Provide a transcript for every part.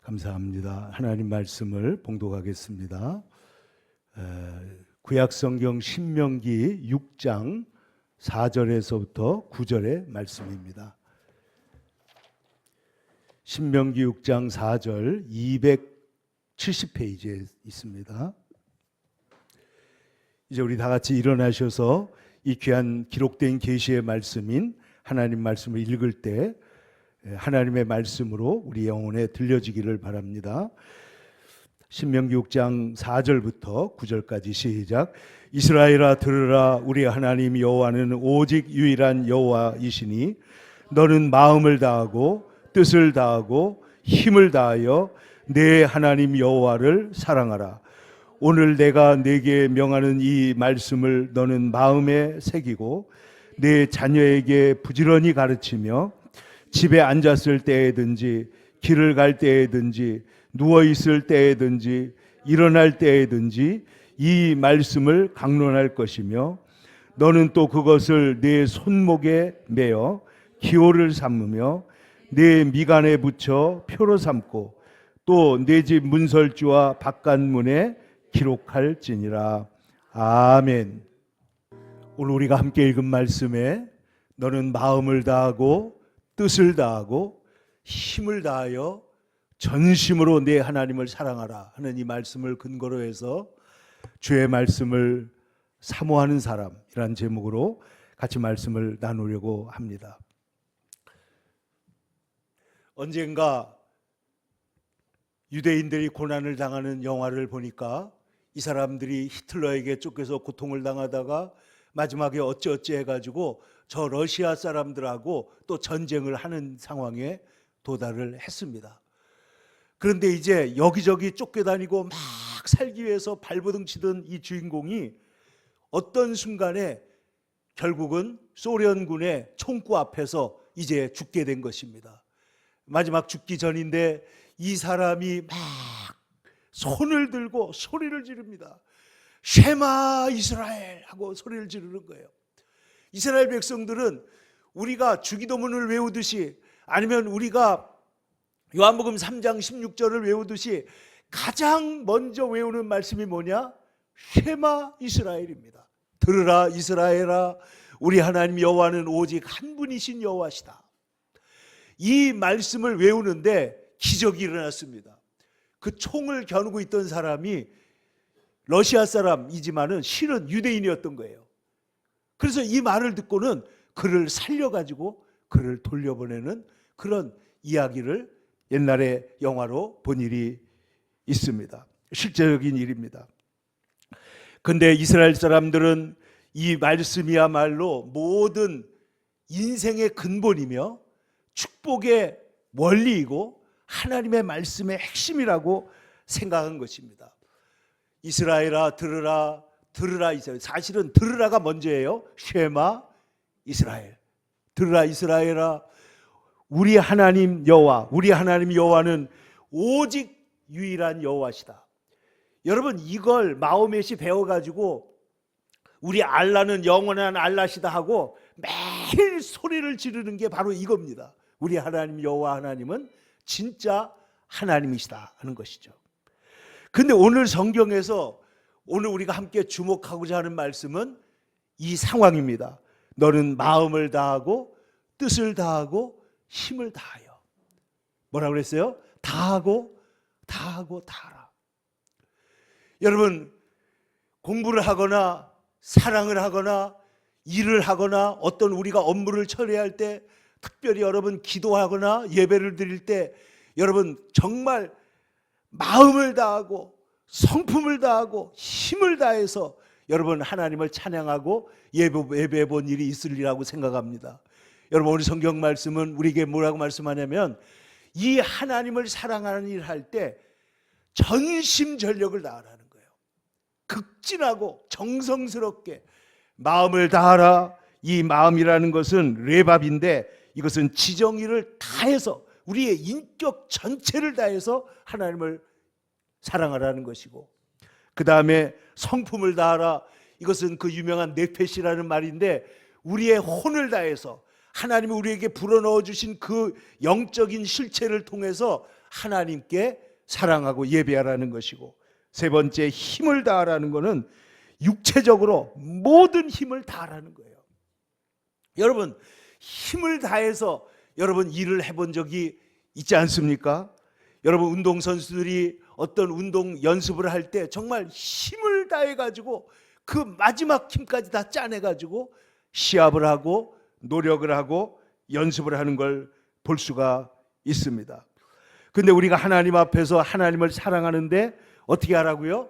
감사합니다. 하나님 말씀을 봉독하겠습니다. 구약성경 신명기 6장 4절에서부터 9절의 말씀입니다. 신명기 6장 4절 270페이지에 있습니다. 이제 우리 다 같이 일어나셔서 이 귀한 기록된 계시의 말씀인 하나님 말씀을 읽을 때 하나님의 말씀으로 우리 영혼에 들려지기를 바랍니다. 신명기 6장 4절부터 9절까지 시작. 이스라엘아 들으라. 우리 하나님 여호와는 오직 유일한 여호와이시니 너는 마음을 다하고 뜻을 다하고 힘을 다하여 내 하나님 여호와를 사랑하라. 오늘 내가 네게 명하는 이 말씀을 너는 마음에 새기고 내 자녀에게 부지런히 가르치며 집에 앉았을 때에든지 길을 갈 때에든지 누워있을 때에든지 일어날 때에든지 이 말씀을 강론할 것이며 너는 또 그것을 내 손목에 매어 기호를 삼으며 내 미간에 붙여 표로 삼고 또 내 집 문설주와 바깥문에 기록할지니라. 아멘. 오늘 우리가 함께 읽은 말씀에 너는 마음을 다하고 뜻을 다하고 힘을 다하여 전심으로 내 하나님을 사랑하라 하는 이 말씀을 근거로 해서 주의 말씀을 사모하는 사람이라는 제목으로 같이 말씀을 나누려고 합니다. 언젠가 유대인들이 고난을 당하는 영화를 보니까 이 사람들이 히틀러에게 쫓겨서 고통을 당하다가 마지막에 어찌어찌 해가지고 저 러시아 사람들하고 또 전쟁을 하는 상황에 도달을 했습니다. 그런데 이제 여기저기 쫓겨다니고 막 살기 위해서 발버둥 치던 이 주인공이 어떤 순간에 결국은 소련군의 총구 앞에서 이제 죽게 된 것입니다. 마지막 죽기 전인데 이 사람이 막 손을 들고 소리를 지릅니다. 쉐마 이스라엘 하고 소리를 지르는 거예요. 이스라엘 백성들은 우리가 주기도문을 외우듯이 아니면 우리가 요한복음 3장 16절을 외우듯이 가장 먼저 외우는 말씀이 뭐냐? 쉐마 이스라엘입니다. 들으라 이스라엘아, 우리 하나님 여호와는 오직 한 분이신 여호와시다. 이 말씀을 외우는데 기적이 일어났습니다. 그 총을 겨누고 있던 사람이 러시아 사람이지만은 실은 유대인이었던 거예요. 그래서 이 말을 듣고는 그를 살려가지고 그를 돌려보내는 그런 이야기를 옛날에 영화로 본 일이 있습니다. 실제적인 일입니다. 근데 이스라엘 사람들은 이 말씀이야말로 모든 인생의 근본이며 축복의 원리이고 하나님의 말씀의 핵심이라고 생각한 것입니다. 이스라엘아 들으라, 들으라 이스라엘. 사실은 들으라가 먼저예요. 쉐마 이스라엘. 들으라 이스라엘아, 우리 하나님 여호와, 우리 하나님 여호와는 오직 유일한 여호와시다. 여러분 이걸 마호멧이 배워가지고 우리 알라는 영원한 알라시다 하고 매일 소리를 지르는 게 바로 이겁니다. 우리 하나님 여호와 하나님은 진짜 하나님이시다 하는 것이죠. 근데 오늘 성경에서 오늘 우리가 함께 주목하고자 하는 말씀은 이 상황입니다. 너는 마음을 다하고 뜻을 다하고 힘을 다하여. 뭐라고 그랬어요? 다하고 다하라. 여러분 공부를 하거나 사랑을 하거나 일을 하거나 어떤 우리가 업무를 처리할 때 특별히 여러분 기도하거나 예배를 드릴 때 여러분 정말 마음을 다하고 성품을 다하고 힘을 다해서 여러분 하나님을 찬양하고 예배해 본 일이 있으리라고 생각합니다. 여러분 오늘 성경 말씀은 우리에게 뭐라고 말씀하냐면 이 하나님을 사랑하는 일을 할 때 전심전력을 다하라는 거예요. 극진하고 정성스럽게 마음을 다하라. 이 마음이라는 것은 레밥인데 이것은 지정의를 다해서 우리의 인격 전체를 다해서 하나님을 사랑하라는 것이고, 그 다음에 성품을 다하라. 이것은 그 유명한 네페시라는 말인데 우리의 혼을 다해서 하나님이 우리에게 불어넣어 주신 그 영적인 실체를 통해서 하나님께 사랑하고 예배하라는 것이고, 세 번째 힘을 다하라는 것은 육체적으로 모든 힘을 다하라는 거예요. 여러분, 힘을 다해서 여러분 일을 해본 적이 있지 않습니까? 여러분, 운동선수들이 어떤 운동 연습을 할 때 정말 힘을 다해가지고 그 마지막 힘까지 다 짜내가지고 시합을 하고 노력을 하고 연습을 하는 걸 볼 수가 있습니다. 근데 우리가 하나님 앞에서 하나님을 사랑하는데 어떻게 하라고요?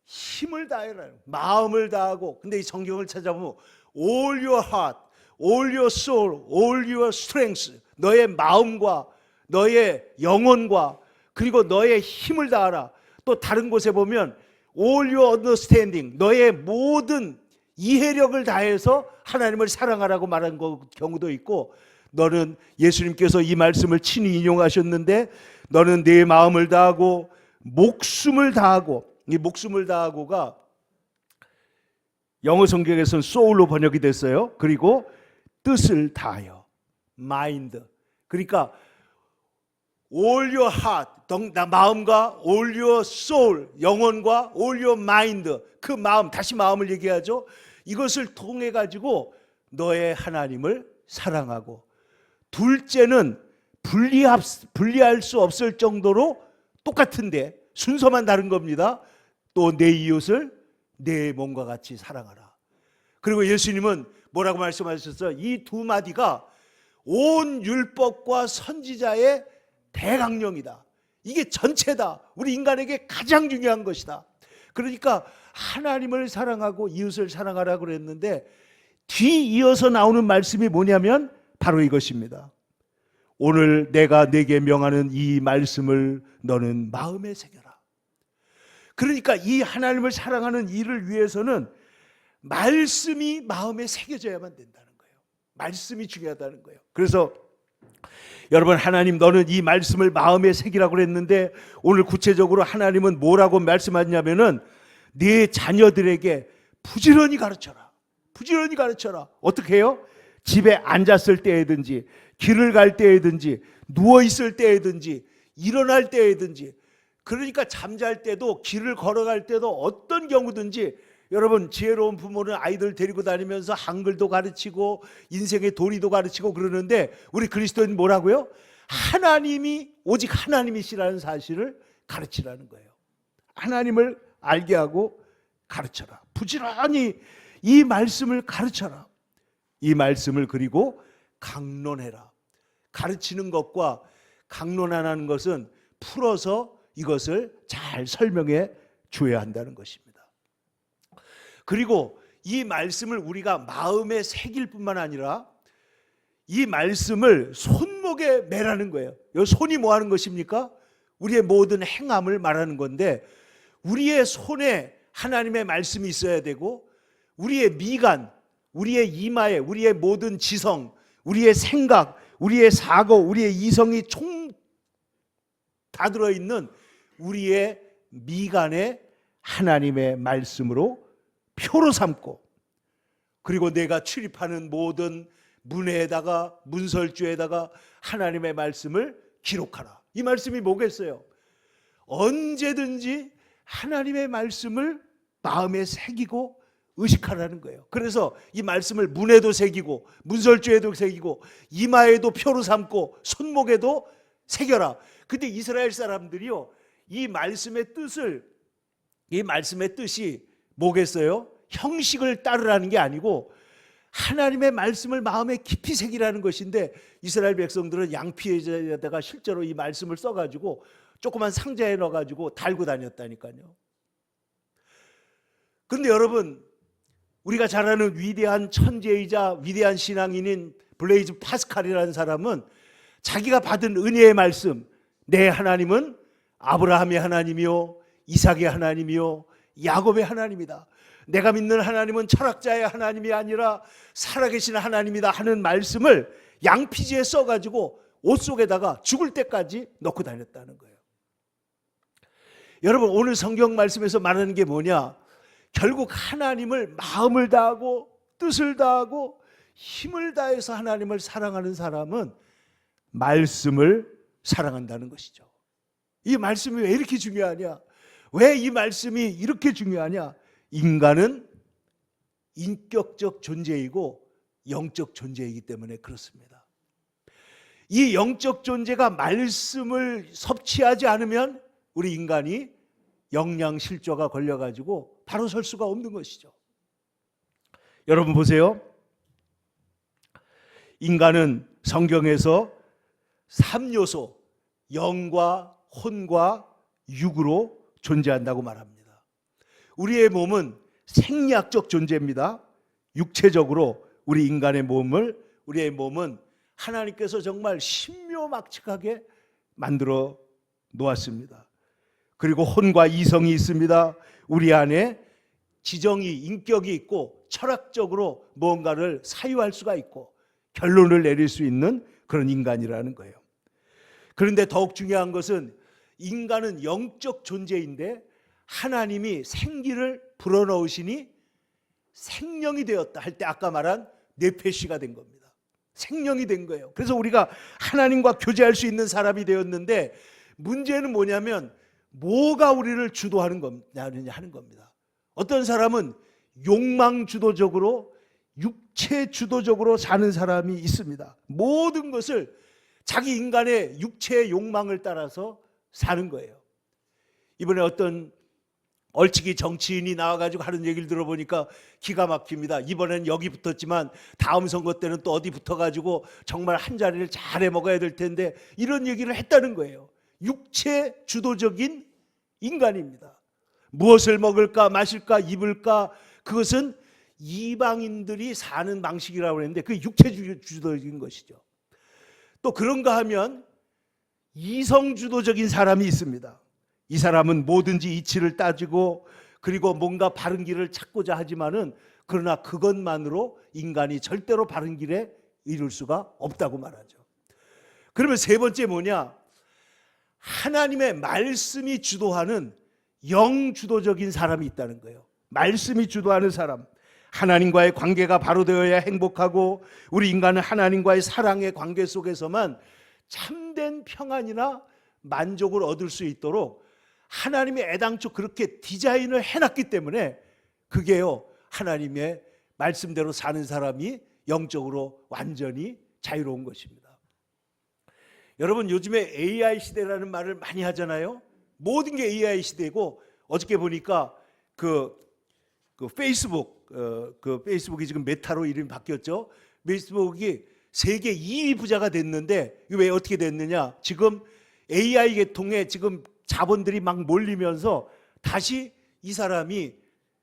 힘을 다해라, 마음을 다하고. 근데 이 성경을 찾아보면 all your heart, all your soul, all your strength, 너의 마음과 너의 영혼과 그리고 너의 힘을 다하라. 또 다른 곳에 보면 all your understanding, 너의 모든 이해력을 다해서 하나님을 사랑하라고 말한 경우도 있고, 너는, 예수님께서 이 말씀을 친히 인용하셨는데, 너는 내 마음을 다하고 목숨을 다하고, 이 목숨을 다하고가 영어 성경에서는 soul로 번역이 됐어요. 그리고 뜻을 다하여, mind. 그러니까 all your heart, 마음과 all your soul, 영혼과 all your mind, 그 마음, 다시 마음을 얘기하죠. 이것을 통해 가지고 너의 하나님을 사랑하고, 둘째는 분리할 수 없을 정도로 똑같은데 순서만 다른 겁니다. 또 내 이웃을 내 몸과 같이 사랑하라. 그리고 예수님은 뭐라고 말씀하셨어요? 이 두 마디가 온 율법과 선지자의 대강령이다. 이게 전체다. 우리 인간에게 가장 중요한 것이다. 그러니까 하나님을 사랑하고 이웃을 사랑하라고 그랬는데, 뒤이어서 나오는 말씀이 뭐냐면 바로 이것입니다. 오늘 내가 네게 명하는 이 말씀을 너는 마음에 새겨라. 그러니까 이 하나님을 사랑하는 일을 위해서는 말씀이 마음에 새겨져야만 된다는 거예요. 말씀이 중요하다는 거예요. 그래서 여러분, 하나님 너는 이 말씀을 마음에 새기라고 그랬는데, 오늘 구체적으로 하나님은 뭐라고 말씀하냐면은 네 자녀들에게 부지런히 가르쳐라. 부지런히 가르쳐라. 어떻게 해요? 집에 앉았을 때에든지, 길을 갈 때에든지, 누워있을 때에든지, 일어날 때에든지, 그러니까 잠잘 때도, 길을 걸어갈 때도, 어떤 경우든지 여러분, 지혜로운 부모는 아이들 데리고 다니면서 한글도 가르치고 인생의 도리도 가르치고 그러는데, 우리 그리스도인 뭐라고요? 하나님이 오직 하나님이시라는 사실을 가르치라는 거예요. 하나님을 알게 하고 가르쳐라. 부지런히 이 말씀을 가르쳐라. 이 말씀을 그리고 강론해라. 가르치는 것과 강론하는 것은 풀어서 이것을 잘 설명해 줘야 한다는 것입니다. 그리고 이 말씀을 우리가 마음에 새길 뿐만 아니라 이 말씀을 손목에 매라는 거예요. 이 손이 뭐 하는 것입니까? 우리의 모든 행함을 말하는 건데, 우리의 손에 하나님의 말씀이 있어야 되고, 우리의 미간, 우리의 이마에 우리의 모든 지성, 우리의 생각, 우리의 사고, 우리의 이성이 총 다 들어있는 우리의 미간에 하나님의 말씀으로 표로 삼고, 그리고 내가 출입하는 모든 문에다가, 문설주에다가 하나님의 말씀을 기록하라. 이 말씀이 뭐겠어요? 언제든지 하나님의 말씀을 마음에 새기고 의식하라는 거예요. 그래서 이 말씀을 문에도 새기고 문설주에도 새기고 이마에도 표로 삼고 손목에도 새겨라. 근데 이스라엘 사람들이요, 이 말씀의 뜻이 뭐겠어요? 형식을 따르라는 게 아니고 하나님의 말씀을 마음에 깊이 새기라는 것인데, 이스라엘 백성들은 양피에다가 실제로 이 말씀을 써가지고 조그만 상자에 넣어가지고 달고 다녔다니까요. 근데 여러분, 우리가 잘 아는 위대한 천재이자 위대한 신앙인인 블레이즈 파스칼이라는 사람은 자기가 받은 은혜의 말씀, 내 하나님은 아브라함의 하나님이요, 이삭의 하나님이요, 야곱의 하나님이다. 내가 믿는 하나님은 철학자의 하나님이 아니라 살아계신 하나님이다 하는 말씀을 양피지에 써가지고 옷 속에다가 죽을 때까지 넣고 다녔다는 거예요. 여러분, 오늘 성경 말씀에서 말하는 게 뭐냐? 결국 하나님을 마음을 다하고 뜻을 다하고 힘을 다해서 하나님을 사랑하는 사람은 말씀을 사랑한다는 것이죠. 이 말씀이 왜 이렇게 중요하냐? 왜 이 말씀이 이렇게 중요하냐? 인간은 인격적 존재이고 영적 존재이기 때문에 그렇습니다. 이 영적 존재가 말씀을 섭취하지 않으면 우리 인간이 영양실조가 걸려가지고 바로 설 수가 없는 것이죠. 여러분 보세요. 인간은 성경에서 3요소, 영과 혼과 육으로 존재한다고 말합니다. 우리의 몸은 생리학적 존재입니다. 육체적으로 우리의 몸은 하나님께서 정말 신묘막측하게 만들어 놓았습니다. 그리고 혼과 이성이 있습니다. 우리 안에 지정이, 인격이 있고 철학적으로 뭔가를 사유할 수가 있고 결론을 내릴 수 있는 그런 인간이라는 거예요. 그런데 더욱 중요한 것은 인간은 영적 존재인데 하나님이 생기를 불어넣으시니 생명이 되었다 할 때 아까 말한 네페시가 된 겁니다. 생명이 된 거예요. 그래서 우리가 하나님과 교제할 수 있는 사람이 되었는데 문제는 뭐냐면 뭐가 우리를 주도하는 거냐 하는 겁니다. 어떤 사람은 욕망 주도적으로 육체 주도적으로 사는 사람이 있습니다. 모든 것을 자기 인간의 육체의 욕망을 따라서 사는 거예요. 이번에 어떤 얼치기 정치인이 나와가지고 하는 얘기를 들어보니까 기가 막힙니다. 이번엔 여기 붙었지만 다음 선거 때는 또 어디 붙어가지고 정말 한 자리를 잘 해먹어야 될 텐데 이런 얘기를 했다는 거예요. 육체 주도적인 인간입니다. 무엇을 먹을까 마실까 입을까 그것은 이방인들이 사는 방식이라고 했는데 그게 육체 주도적인 것이죠. 또 그런가 하면 이성 주도적인 사람이 있습니다. 이 사람은 뭐든지 이치를 따지고 그리고 뭔가 바른 길을 찾고자 하지만은 그러나 그것만으로 인간이 절대로 바른 길에 이룰 수가 없다고 말하죠. 그러면 세 번째 뭐냐? 하나님의 말씀이 주도하는 영주도적인 사람이 있다는 거예요. 말씀이 주도하는 사람. 하나님과의 관계가 바로 되어야 행복하고 우리 인간은 하나님과의 사랑의 관계 속에서만 참된 평안이나 만족을 얻을 수 있도록 하나님이 애당초 그렇게 디자인을 해놨기 때문에 그게요 하나님의 말씀대로 사는 사람이 영적으로 완전히 자유로운 것입니다. 여러분 요즘에 AI 시대라는 말을 많이 하잖아요. 모든 게 AI 시대고 어저께 보니까 페이스북이 지금 메타로 이름이 바뀌었죠. 페이스북이 세계 2위 부자가 됐는데 이게 왜 어떻게 됐느냐? 지금 AI 계통에 지금 자본들이 막 몰리면서 다시 이 사람이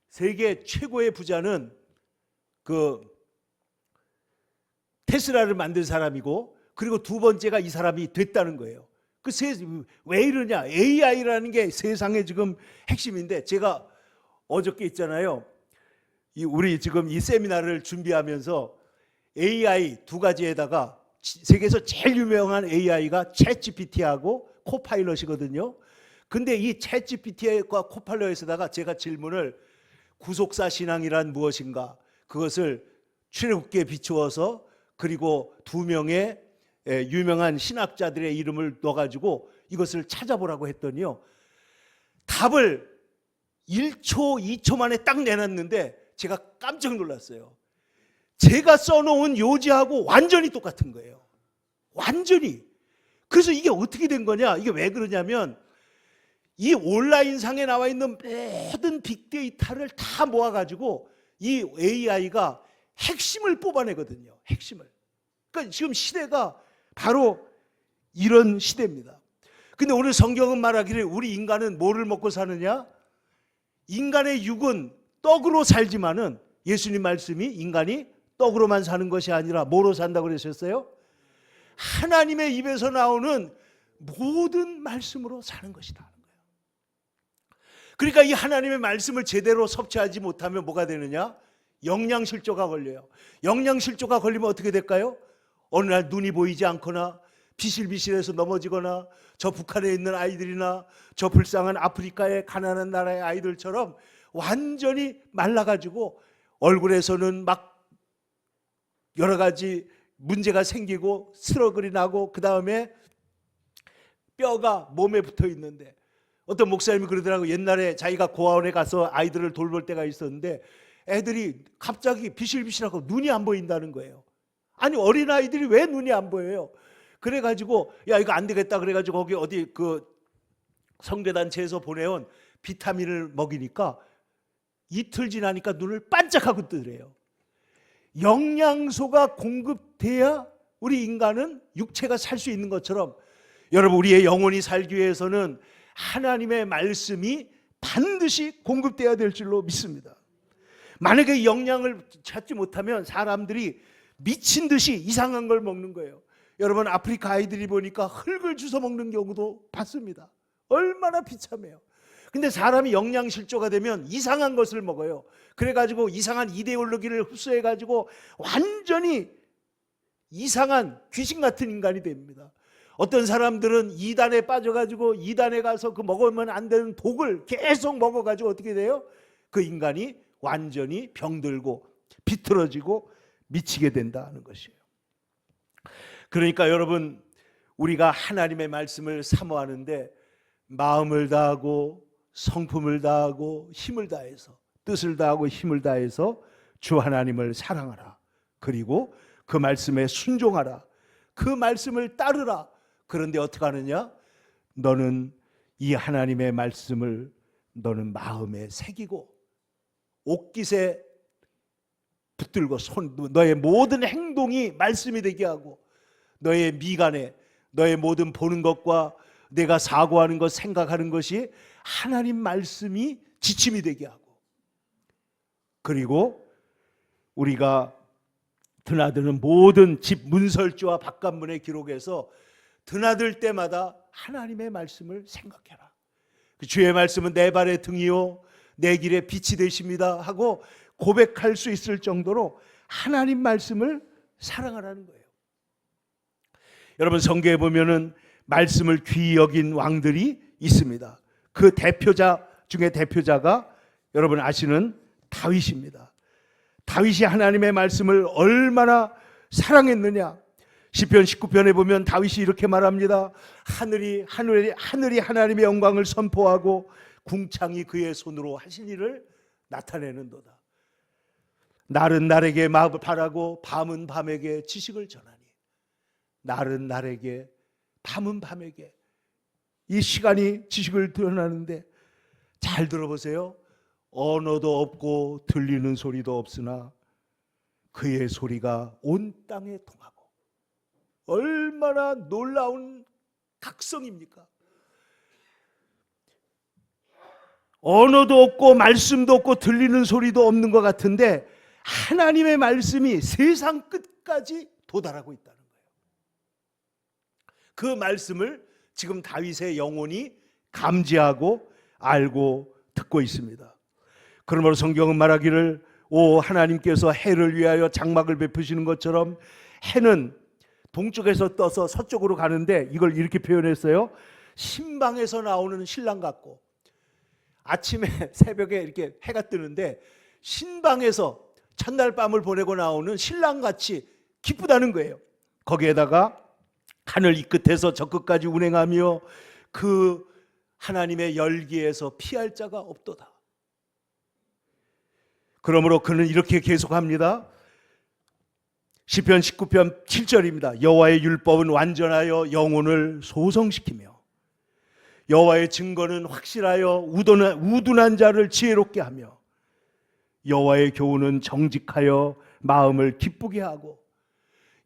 세계 최고의 부자는 테슬라를 만든 사람이고 그리고 두 번째가 이 사람이 됐다는 거예요. 왜 이러냐? AI라는 게 세상의 지금 핵심인데 제가 어저께 있잖아요. 우리 지금 이 세미나를 준비하면서 AI 두 가지에다가 세계에서 제일 유명한 AI가 챗GPT하고 코파일럿이거든요. 근데 이 챗GPT와 코파일럿에다가 제가 질문을 구속사 신앙이란 무엇인가 그것을 출애굽기에 비추어서 그리고 두 명의 유명한 신학자들의 이름을 넣어가지고 이것을 찾아보라고 했더니요 답을 1초 2초 만에 딱 내놨는데 제가 깜짝 놀랐어요. 제가 써놓은 요지하고 완전히 똑같은 거예요. 완전히. 그래서 이게 어떻게 된 거냐? 이게 왜 그러냐면 이 온라인상에 나와 있는 모든 빅데이터를 다 모아가지고 이 AI가 핵심을 뽑아내거든요. 핵심을. 그러니까 지금 시대가 바로 이런 시대입니다. 근데 오늘 성경은 말하기를 우리 인간은 뭐를 먹고 사느냐? 인간의 육은 떡으로 살지만은 예수님 말씀이 인간이 떡으로만 사는 것이 아니라 뭐로 산다고 그러셨어요? 하나님의 입에서 나오는 모든 말씀으로 사는 것이다. 그러니까 이 하나님의 말씀을 제대로 섭취하지 못하면 뭐가 되느냐? 영양실조가 걸려요. 영양실조가 걸리면 어떻게 될까요? 어느 날 눈이 보이지 않거나 비실비실해서 넘어지거나 저 북한에 있는 아이들이나 저 불쌍한 아프리카의 가난한 나라의 아이들처럼 완전히 말라가지고 얼굴에서는 막 여러 가지 문제가 생기고 스트러글이 나고 그 다음에 뼈가 몸에 붙어 있는데, 어떤 목사님이 그러더라고. 옛날에 자기가 고아원에 가서 아이들을 돌볼 때가 있었는데 애들이 갑자기 비실비실하고 눈이 안 보인다는 거예요. 아니, 어린아이들이 왜 눈이 안 보여요? 그래가지고 야, 이거 안 되겠다 그래가지고 거기 어디 그 성교단체에서 보내온 비타민을 먹이니까 이틀 지나니까 눈을 반짝하고 뜨더래요. 영양소가 공급돼야 우리 인간은 육체가 살 수 있는 것처럼, 여러분, 우리의 영혼이 살기 위해서는 하나님의 말씀이 반드시 공급돼야 될 줄로 믿습니다. 만약에 영양을 찾지 못하면 사람들이 미친 듯이 이상한 걸 먹는 거예요. 여러분, 아프리카 아이들이 보니까 흙을 주워 먹는 경우도 봤습니다. 얼마나 비참해요. 근데 사람이 영양실조가 되면 이상한 것을 먹어요. 그래가지고 이상한 이데올로기를 흡수해가지고 완전히 이상한 귀신 같은 인간이 됩니다. 어떤 사람들은 이단에 빠져가지고 이단에 가서 그 먹으면 안 되는 독을 계속 먹어가지고 어떻게 돼요? 그 인간이 완전히 병들고 비틀어지고 미치게 된다는 것이에요. 그러니까 여러분, 우리가 하나님의 말씀을 사모하는데 마음을 다하고 성품을 다하고 힘을 다해서, 뜻을 다하고 힘을 다해서 주 하나님을 사랑하라. 그리고 그 말씀에 순종하라. 그 말씀을 따르라. 그런데 어떻게 하느냐? 너는 이 하나님의 말씀을 너는 마음에 새기고 옷깃에 붙들고 너의 모든 행동이 말씀이 되게 하고, 너의 미간에 너의 모든 보는 것과 내가 사고하는 것, 생각하는 것이 하나님 말씀이 지침이 되게 하고, 그리고 우리가 드나드는 모든 집 문설주와 바깥문의 기록에서 드나들 때마다 하나님의 말씀을 생각해라. 주의 말씀은 내 발의 등이요 내 길의 빛이 되십니다 하고 고백할 수 있을 정도로 하나님 말씀을 사랑하라는 거예요. 여러분, 성경에 보면은 말씀을 귀히 여긴 왕들이 있습니다. 그 대표자 중에 대표자가 여러분 아시는 다윗입니다. 다윗이 하나님의 말씀을 얼마나 사랑했느냐. 시편 19편에 보면 다윗이 이렇게 말합니다. 하늘이 하나님의 영광을 선포하고 궁창이 그의 손으로 하신 일을 나타내는도다. 날은 날에게 바라고 밤은 밤에게 지식을 전하니. 날은 날에게 밤은 밤에게 이 시간이 지식을 드러나는데, 잘 들어보세요. 언어도 없고 들리는 소리도 없으나 그의 소리가 온 땅에 통하고. 얼마나 놀라운 각성입니까? 언어도 없고 말씀도 없고 들리는 소리도 없는 것 같은데 하나님의 말씀이 세상 끝까지 도달하고 있다는 거예요. 그 말씀을 지금 다윗의 영혼이 감지하고 알고 듣고 있습니다. 그러므로 성경은 말하기를, 오 하나님께서 해를 위하여 장막을 베푸시는 것처럼, 해는 동쪽에서 떠서 서쪽으로 가는데 이걸 이렇게 표현했어요. 신방에서 나오는 신랑 같고, 아침에 새벽에 이렇게 해가 뜨는데 신방에서 첫날 밤을 보내고 나오는 신랑같이 기쁘다는 거예요. 거기에다가 하늘 이 끝에서 저 끝까지 운행하며 그 하나님의 열기에서 피할 자가 없도다. 그러므로 그는 이렇게 계속합니다. 시편 19편 7절입니다. 여호와의 율법은 완전하여 영혼을 소성시키며 여호와의 증거는 확실하여 우둔한 자를 지혜롭게 하며 여호와의 교훈은 정직하여 마음을 기쁘게 하고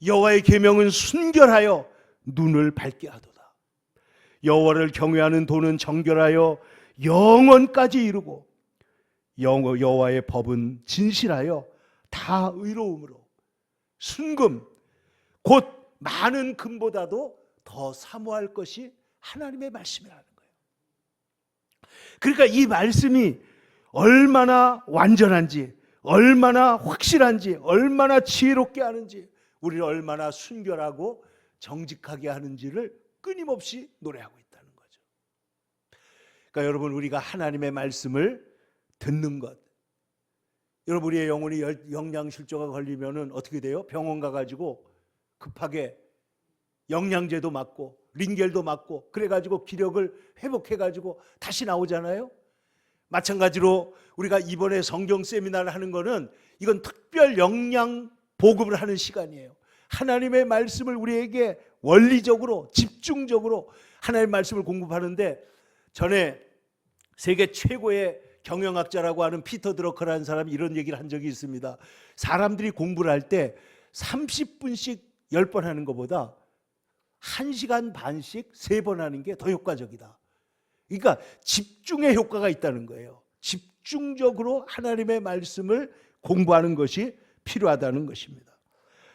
여호와의 계명은 순결하여 눈을 밝게 하도다. 여호와를 경외하는 도는 정결하여 영원까지 이루고 여호와의 법은 진실하여 다 의로움으로 순금 곧 많은 금보다도 더 사모할 것이 하나님의 말씀이라는 거예요. 그러니까 이 말씀이 얼마나 완전한지, 얼마나 확실한지, 얼마나 지혜롭게 하는지, 우리를 얼마나 순결하고 정직하게 하는지를 끊임없이 노래하고 있다는 거죠. 그러니까 여러분, 우리가 하나님의 말씀을 듣는 것, 여러분, 우리의 영혼이 영양실조가 걸리면은 어떻게 돼요? 병원 가가지고 급하게 영양제도 맞고 링겔도 맞고 그래가지고 기력을 회복해가지고 다시 나오잖아요. 마찬가지로 우리가 이번에 성경 세미나를 하는 거는 이건 특별 영양 보급을 하는 시간이에요. 하나님의 말씀을 우리에게 원리적으로 집중적으로 하나님의 말씀을 공부하는데, 전에 세계 최고의 경영학자라고 하는 피터 드러커라는 사람이 이런 얘기를 한 적이 있습니다. 사람들이 공부를 할 때 30분씩 10번 하는 것보다 1시간 반씩 3번 하는 게 더 효과적이다. 그러니까 집중의 효과가 있다는 거예요. 집중적으로 하나님의 말씀을 공부하는 것이 필요하다는 것입니다.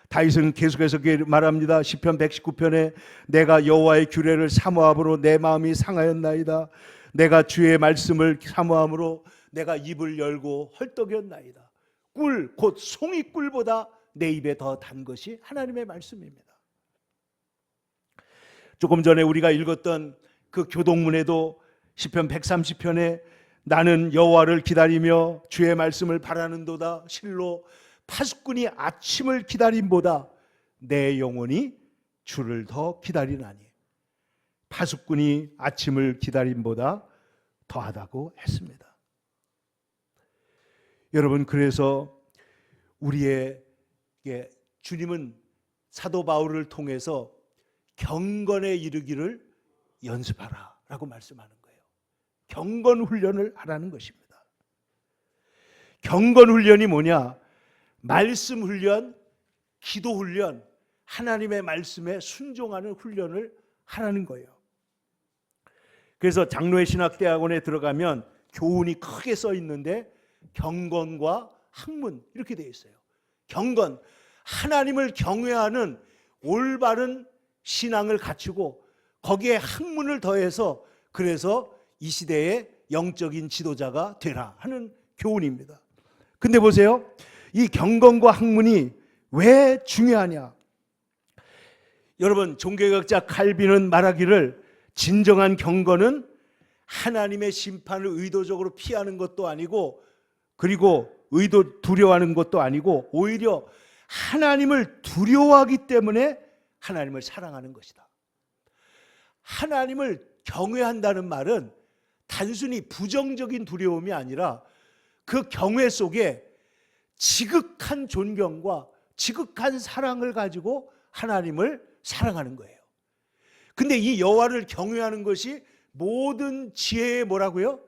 다윗은 계속해서 말합니다. 시편 119편에 내가 여호와의 규례를 사모함으로 내 마음이 상하였나이다. 내가 주의 말씀을 사모함으로 내가 입을 열고 헐떡였나이다. 꿀, 곧 송이꿀보다 내 입에 더 단 것이 하나님의 말씀입니다. 조금 전에 우리가 읽었던 그 교동문에도 시편 130편에 나는 여호와를 기다리며 주의 말씀을 바라는도다. 실로 파수꾼이 아침을 기다림보다 내 영혼이 주를 더 기다리나니. 파수꾼이 아침을 기다림보다 더하다고 했습니다. 여러분, 그래서 우리의 주님은 사도 바울을 통해서 경건에 이르기를 연습하라 라고 말씀하는 거예요. 경건 훈련을 하라는 것입니다. 경건 훈련이 뭐냐? 말씀 훈련, 기도 훈련, 하나님의 말씀에 순종하는 훈련을 하라는 거예요. 그래서 장로의 신학대학원에 들어가면 교훈이 크게 써 있는데 경건과 학문 이렇게 되어 있어요. 경건, 하나님을 경외하는 올바른 신앙을 갖추고 거기에 학문을 더해서 그래서 이 시대의 영적인 지도자가 되라 하는 교훈입니다. 근데 보세요. 이 경건과 학문이 왜 중요하냐? 여러분, 종교개혁자 칼빈은 말하기를 진정한 경건은 하나님의 심판을 의도적으로 피하는 것도 아니고 그리고 두려워하는 것도 아니고 오히려 하나님을 두려워하기 때문에 하나님을 사랑하는 것이다. 하나님을 경외한다는 말은 단순히 부정적인 두려움이 아니라 그 경외 속에 지극한 존경과 지극한 사랑을 가지고 하나님을 사랑하는 거예요. 근데 이 여호와를 경외하는 것이 모든 지혜의 뭐라고요?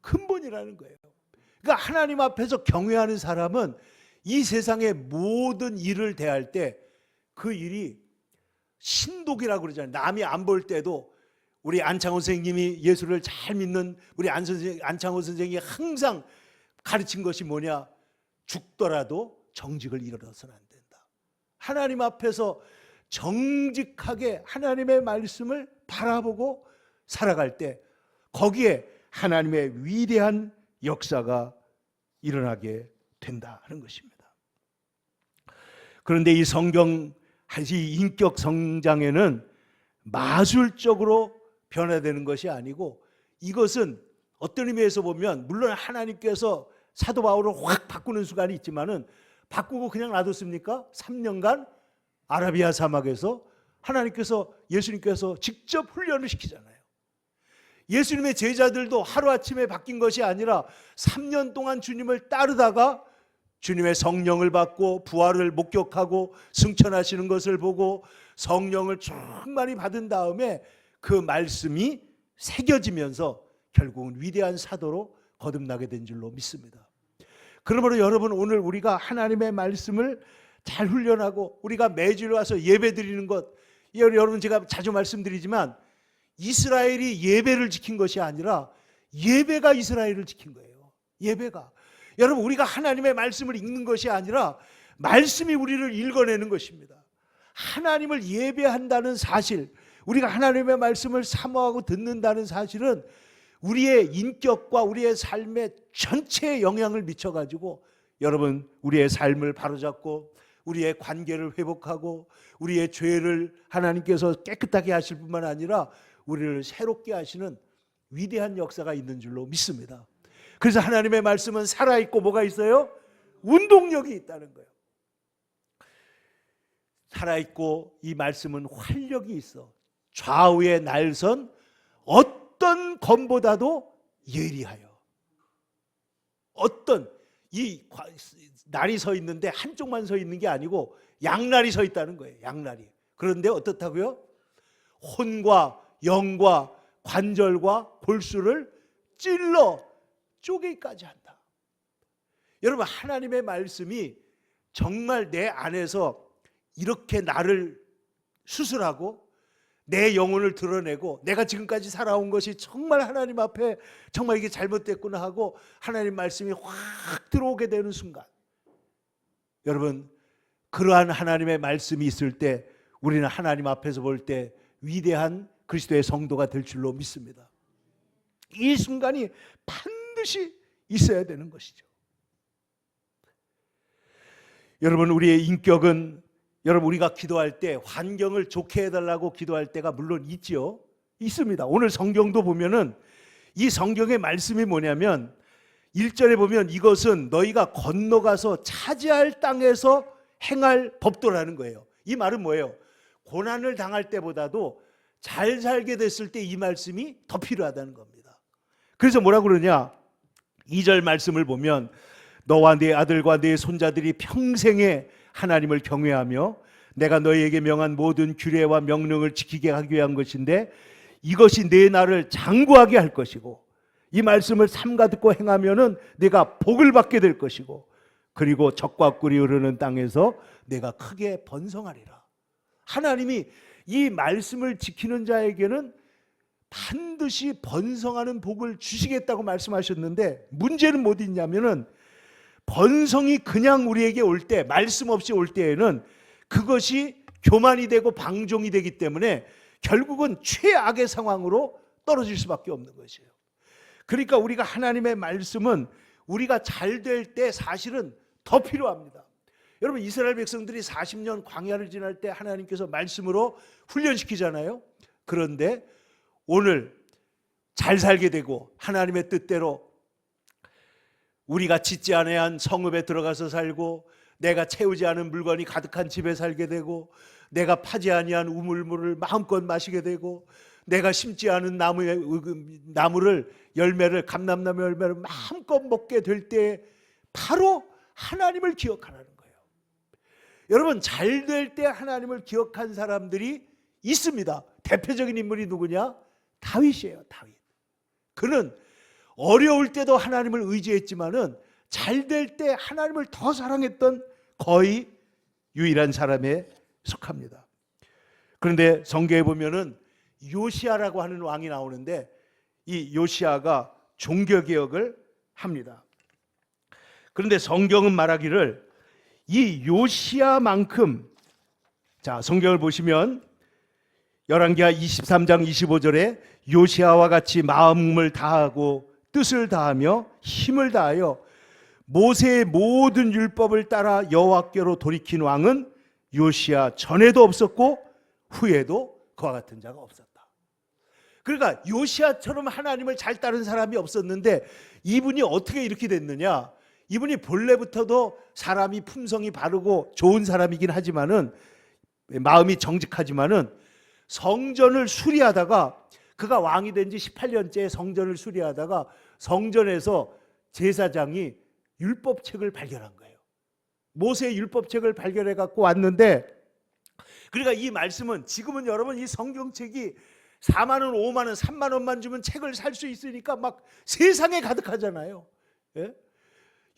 근본이라는 거예요. 그러니까 하나님 앞에서 경외하는 사람은 이 세상의 모든 일을 대할 때 그 일이 신독이라고 그러잖아요. 남이 안 볼 때도 우리 안창호 선생님이 예수를 잘 믿는 우리 안창호 선생님이 항상 가르친 것이 뭐냐? 죽더라도 정직을 잃어서는 안 된다. 하나님 앞에서 정직하게 하나님의 말씀을 바라보고 살아갈 때 거기에 하나님의 위대한 역사가 일어나게 된다 하는 것입니다. 그런데 이 성경 이 인격 성장에는 마술적으로 변화되는 것이 아니고 이것은 어떤 의미에서 보면 물론 하나님께서 사도 바울을 확 바꾸는 순간이 있지만은 바꾸고 그냥 놔뒀습니까? 3년간 아라비아 사막에서 하나님께서 예수님께서 직접 훈련을 시키잖아요. 예수님의 제자들도 하루아침에 바뀐 것이 아니라 3년 동안 주님을 따르다가 주님의 성령을 받고 부활을 목격하고 승천하시는 것을 보고 성령을 충만히 받은 다음에 그 말씀이 새겨지면서 결국은 위대한 사도로 거듭나게 된 줄로 믿습니다. 그러므로 여러분, 오늘 우리가 하나님의 말씀을 잘 훈련하고 우리가 매주일 와서 예배 드리는 것, 여러분 제가 자주 말씀드리지만 이스라엘이 예배를 지킨 것이 아니라 예배가 이스라엘을 지킨 거예요. 예배가. 여러분, 우리가 하나님의 말씀을 읽는 것이 아니라 말씀이 우리를 읽어내는 것입니다. 하나님을 예배한다는 사실, 우리가 하나님의 말씀을 사모하고 듣는다는 사실은 우리의 인격과 우리의 삶에 전체에 영향을 미쳐가지고 여러분, 우리의 삶을 바로잡고 우리의 관계를 회복하고 우리의 죄를 하나님께서 깨끗하게 하실 뿐만 아니라 우리를 새롭게 하시는 위대한 역사가 있는 줄로 믿습니다. 그래서 하나님의 말씀은 살아있고 뭐가 있어요? 운동력이 있다는 거예요. 살아있고 이 말씀은 활력이 있어. 좌우의 날선 어떤 검보다도 예리하여. 어떤 이 날이 서 있는데 한쪽만 서 있는 게 아니고 양날이 서 있다는 거예요. 양날이. 그런데 어떻다고요? 혼과 영과 관절과 골수를 찔러 쪼개기까지 한다. 여러분, 하나님의 말씀이 정말 내 안에서 이렇게 나를 수술하고 내 영혼을 드러내고 내가 지금까지 살아온 것이 정말 하나님 앞에 정말 이게 잘못됐구나 하고 하나님 말씀이 확 들어오게 되는 순간, 여러분, 그러한 하나님의 말씀이 있을 때 우리는 하나님 앞에서 볼 때 위대한 그리스도의 성도가 될 줄로 믿습니다. 이 순간이 반드시 있어야 되는 것이죠. 여러분, 우리의 인격은, 여러분, 우리가 기도할 때 환경을 좋게 해달라고 기도할 때가 물론 있죠. 있습니다. 오늘 성경도 보면은 이 성경의 말씀이 뭐냐면 1절에 보면 이것은 너희가 건너가서 차지할 땅에서 행할 법도라는 거예요. 이 말은 뭐예요? 고난을 당할 때보다도 잘 살게 됐을 때 이 말씀이 더 필요하다는 겁니다. 그래서 뭐라고 그러냐? 2절 말씀을 보면 너와 네 아들과 네 손자들이 평생에 하나님을 경외하며 내가 너희에게 명한 모든 규례와 명령을 지키게 하기 위한 것인데 이것이 내 나를 장구하게 할 것이고 이 말씀을 삼가 듣고 행하면은 내가 복을 받게 될 것이고 그리고 젖과 꿀이 흐르는 땅에서 내가 크게 번성하리라. 하나님이 이 말씀을 지키는 자에게는 반드시 번성하는 복을 주시겠다고 말씀하셨는데 문제는 뭐 있냐면은 번성이 그냥 우리에게 올 때, 말씀 없이 올 때에는 그것이 교만이 되고 방종이 되기 때문에 결국은 최악의 상황으로 떨어질 수밖에 없는 것이에요. 그러니까 우리가 하나님의 말씀은 우리가 잘 될 때 사실은 더 필요합니다. 여러분, 이스라엘 백성들이 40년 광야를 지날 때 하나님께서 말씀으로 훈련시키잖아요. 그런데 오늘 잘 살게 되고 하나님의 뜻대로 우리가 짓지 아니한 성읍에 들어가서 살고 내가 채우지 않은 물건이 가득한 집에 살게 되고 내가 파지 아니한 우물물을 마음껏 마시게 되고 내가 심지 않은 나무를 열매를 감람나무 열매를 마음껏 먹게 될 때 바로 하나님을 기억하라는 거예요. 여러분, 잘 될 때 하나님을 기억한 사람들이 있습니다. 대표적인 인물이 누구냐? 다윗이에요. 다윗. 그는 어려울 때도 하나님을 의지했지만은 잘 될 때 하나님을 더 사랑했던 거의 유일한 사람에 속합니다. 그런데 성경에 보면은 요시아라고 하는 왕이 나오는데 이 요시아가 종교개혁을 합니다. 그런데 성경은 말하기를 이 요시아만큼, 자, 성경을 보시면 열왕기하 23장 25절에 요시아와 같이 마음을 다하고 뜻을 다하며 힘을 다하여 모세의 모든 율법을 따라 여호와께로 돌이킨 왕은 요시아 전에도 없었고 후에도 그와 같은 자가 없었다. 그러니까 요시아처럼 하나님을 잘 따른 사람이 없었는데 이분이 어떻게 이렇게 됐느냐? 이분이 본래부터도 사람이 품성이 바르고 좋은 사람이긴 하지만은 마음이 정직하지만은 성전을 수리하다가 그가 왕이 된 지 18년째 성전을 수리하다가 성전에서 제사장이 율법책을 발견한 거예요. 모세의 율법책을 발견해 갖고 왔는데, 그러니까 이 말씀은 지금은 여러분 이 성경책이 4만 원, 5만 원, 3만 원만 주면 책을 살 수 있으니까 막 세상에 가득하잖아요. 예?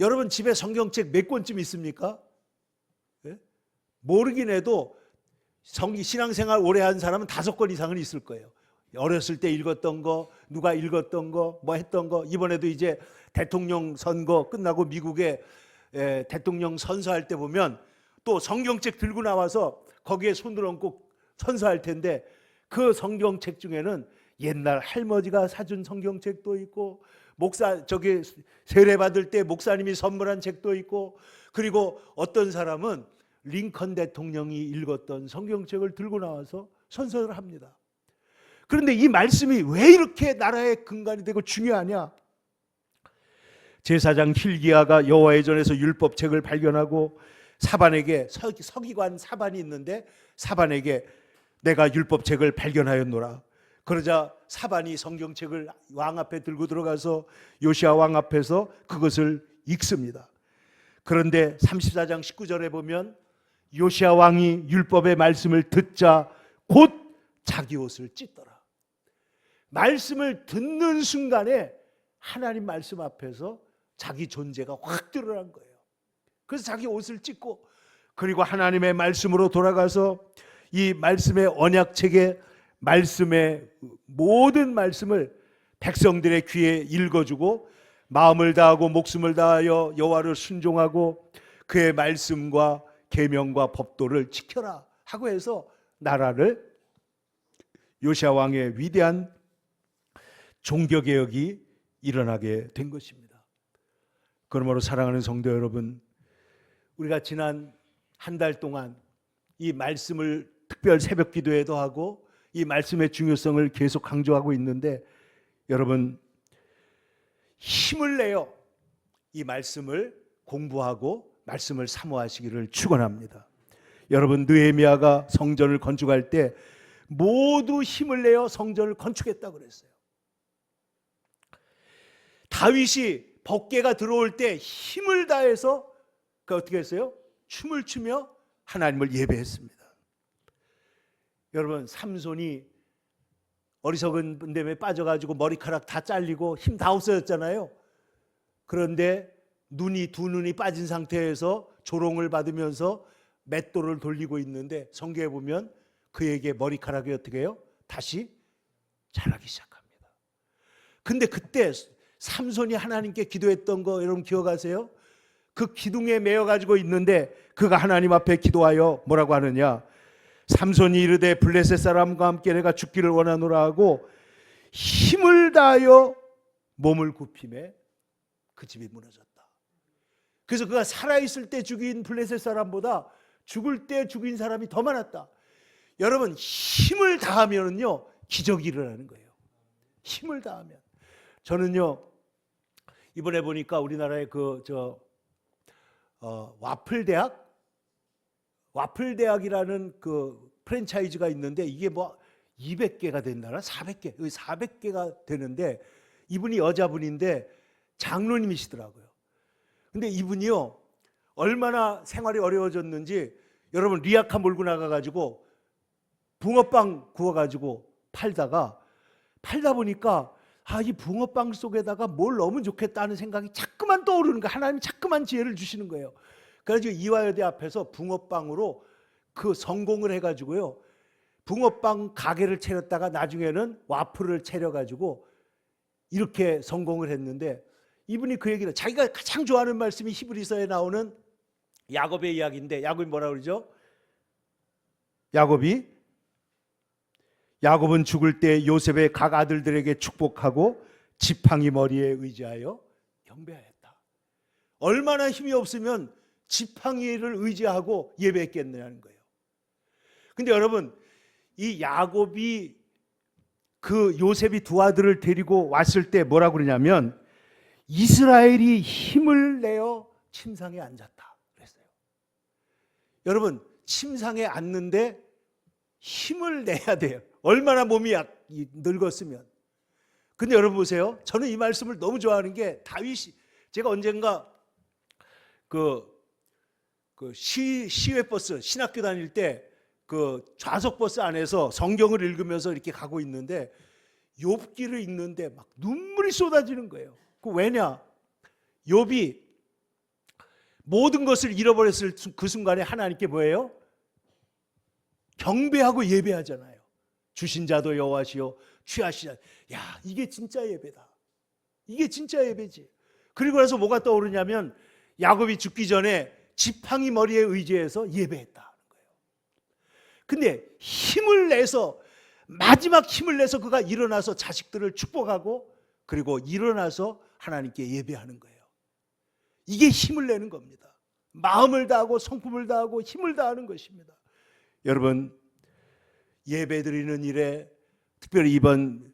여러분 집에 성경책 몇 권쯤 있습니까? 예? 모르긴 해도 신앙생활 오래 한 사람은 5권 이상은 있을 거예요. 어렸을 때 읽었던 거, 누가 읽었던 거, 뭐 했던 거. 이번에도 이제 대통령 선거 끝나고 미국에 대통령 선서할 때 보면 또 성경책 들고 나와서 거기에 손을 얹고 선서할 텐데 그 성경책 중에는 옛날 할머니가 사준 성경책도 있고 세례 받을 때 목사님이 선물한 책도 있고, 그리고 어떤 사람은 링컨 대통령이 읽었던 성경책을 들고 나와서 선서를 합니다. 그런데 이 말씀이 왜 이렇게 나라의 근간이 되고 중요하냐? 제사장 hil기야가 여호와의 전에서 율법책을 발견하고 사반에게, 서기관 사반이 있는데 사반에게 내가 율법책을 발견하였노라. 그러자 사반이 성경책을 왕 앞에 들고 들어가서 요시야 왕 앞에서 그것을 읽습니다. 그런데 34장 19절에 보면 요시야 왕이 율법의 말씀을 듣자 곧 자기 옷을 찢더라. 말씀을 듣는 순간에 하나님 말씀 앞에서 자기 존재가 확 드러난 거예요. 그래서 자기 옷을 찢고, 그리고 하나님의 말씀으로 돌아가서 이 말씀의 언약책에 말씀의 모든 말씀을 백성들의 귀에 읽어주고 마음을 다하고 목숨을 다하여 여호와를 순종하고 그의 말씀과 계명과 법도를 지켜라 하고 해서 나라를, 요시야 왕의 위대한 종교개혁이 일어나게 된 것입니다. 그러므로 사랑하는 성도 여러분, 우리가 지난 한 달 동안 이 말씀을 특별 새벽 기도회도 하고 이 말씀의 중요성을 계속 강조하고 있는데, 여러분 힘을 내어 이 말씀을 공부하고 말씀을 사모하시기를 축원합니다. 여러분, 느헤미야가 성전을 건축할 때 모두 힘을 내어 성전을 건축했다고 그랬어요. 다윗이 법궤가 들어올 때 힘을 다해서 그 어떻게 했어요? 춤을 추며 하나님을 예배했습니다. 여러분, 삼손이 어리석은 분 때문에 빠져가지고 머리카락 다 잘리고 힘 다 없어졌잖아요. 그런데 두 눈이 빠진 상태에서 조롱을 받으면서 맷돌을 돌리고 있는데 성경에 보면 그에게 머리카락이 어떻게 해요? 다시 자라기 시작합니다. 근데 그때 삼손이 하나님께 기도했던 거 여러분 기억하세요? 그 기둥에 매여 가지고 있는데 그가 하나님 앞에 기도하여 뭐라고 하느냐? 삼손이 이르되 블레셋 사람과 함께 내가 죽기를 원하노라 하고 힘을 다하여 몸을 굽히매 그 집이 무너졌다. 그래서 그가 살아있을 때 죽인 블레셋 사람보다 죽을 때 죽인 사람이 더 많았다. 여러분, 힘을 다하면은요 기적이 일어나는 거예요. 힘을 다하면. 저는요 이번에 보니까 우리나라의 와플 대학이라는 그 프랜차이즈가 있는데 이게 뭐 200개가 된다나 400개가 되는데, 이분이 여자분인데 장로님이시더라고요. 근데 이분이요 얼마나 생활이 어려워졌는지, 여러분 리아카 몰고 나가가지고 붕어빵 구워가지고 팔다 보니까 이 붕어빵 속에다가 뭘 넣으면 좋겠다 하는 생각이 자꾸만 떠오르는 거예요. 하나님이 자꾸만 지혜를 주시는 거예요. 그래서 이화여대 앞에서 붕어빵으로 그 성공을 해가지고요 붕어빵 가게를 차렸다가 나중에는 와플을 차려가지고 이렇게 성공을 했는데, 이분이 그 얘기를, 자기가 가장 좋아하는 말씀이 히브리서에 나오는 야곱의 이야기인데, 야곱이 뭐라 그러죠? 야곱은 죽을 때 요셉의 각 아들들에게 축복하고 지팡이 머리에 의지하여 경배하였다. 얼마나 힘이 없으면 지팡이를 의지하고 예배했겠느냐는 거예요. 근데 여러분, 이 야곱이 그 요셉이 두 아들을 데리고 왔을 때 뭐라고 그러냐면 이스라엘이 힘을 내어 침상에 앉았다 그랬어요. 여러분, 침상에 앉는데 힘을 내야 돼요. 얼마나 몸이 늙었으면. 근데 여러분 보세요. 저는 이 말씀을 너무 좋아하는 게, 다윗이, 제가 언젠가 시외버스, 신학교 다닐 때 그 좌석버스 안에서 성경을 읽으면서 이렇게 가고 있는데 욥기를 읽는데 막 눈물이 쏟아지는 거예요. 그 왜냐? 욥이 모든 것을 잃어버렸을 그 순간에 하나님께 뭐예요? 경배하고 예배하잖아요. 주신 자도 여호와시요 취하시자. 야, 이게 진짜 예배다. 이게 진짜 예배지. 그리고 나서 뭐가 떠오르냐면 야곱이 죽기 전에 지팡이 머리에 의지해서 예배했다. 근데 힘을 내서, 마지막 힘을 내서 그가 일어나서 자식들을 축복하고 그리고 일어나서 하나님께 예배하는 거예요. 이게 힘을 내는 겁니다. 마음을 다하고 성품을 다하고 힘을 다하는 것입니다. 여러분, 예배 드리는 일에, 특별히 이번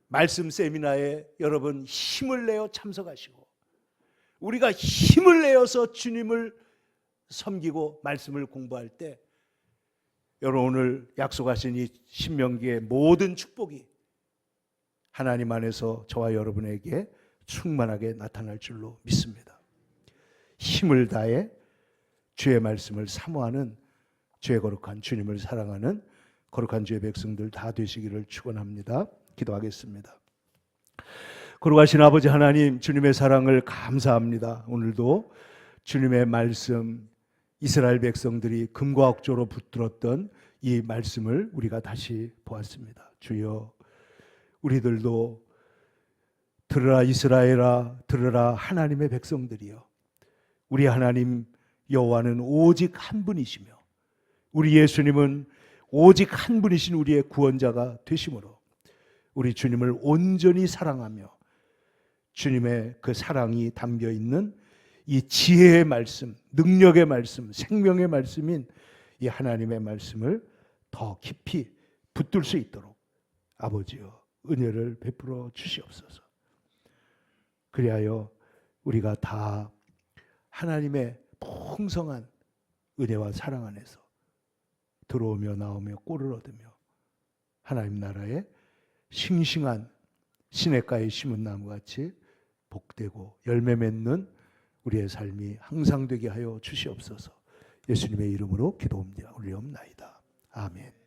말씀 세미나에 여러분 힘을 내어 참석하시고 우리가 힘을 내어서 주님을 섬기고 말씀을 공부할 때 여러분 오늘 약속하신 이 신명기의 모든 축복이 하나님 안에서 저와 여러분에게 충만하게 나타날 줄로 믿습니다. 힘을 다해 주의 말씀을 사모하는 주의 거룩한 주님을 사랑하는 거룩한 주의 백성들 다 되시기를 축원합니다. 기도하겠습니다. 거룩하신 아버지 하나님, 주님의 사랑을 감사합니다. 오늘도 주님의 말씀, 이스라엘 백성들이 금과 억조로 붙들었던 이 말씀을 우리가 다시 보았습니다. 주여, 우리들도 들으라 이스라엘아, 들으라 하나님의 백성들이여, 우리 하나님 여호와는 오직 한 분이시며 우리 예수님은 오직 한 분이신 우리의 구원자가 되심으로 우리 주님을 온전히 사랑하며 주님의 그 사랑이 담겨 있는 이 지혜의 말씀, 능력의 말씀, 생명의 말씀인 이 하나님의 말씀을 더 깊이 붙들 수 있도록 아버지여 은혜를 베풀어 주시옵소서. 그리하여 우리가 다 하나님의 풍성한 은혜와 사랑 안에서 들어오며 나오며 꼴을 얻으며 하나님 나라의 싱싱한 시냇가에 심은 나무같이 복되고 열매 맺는 우리의 삶이 항상 되게 하여 주시옵소서. 예수님의 이름으로 기도옵나이다. 아멘.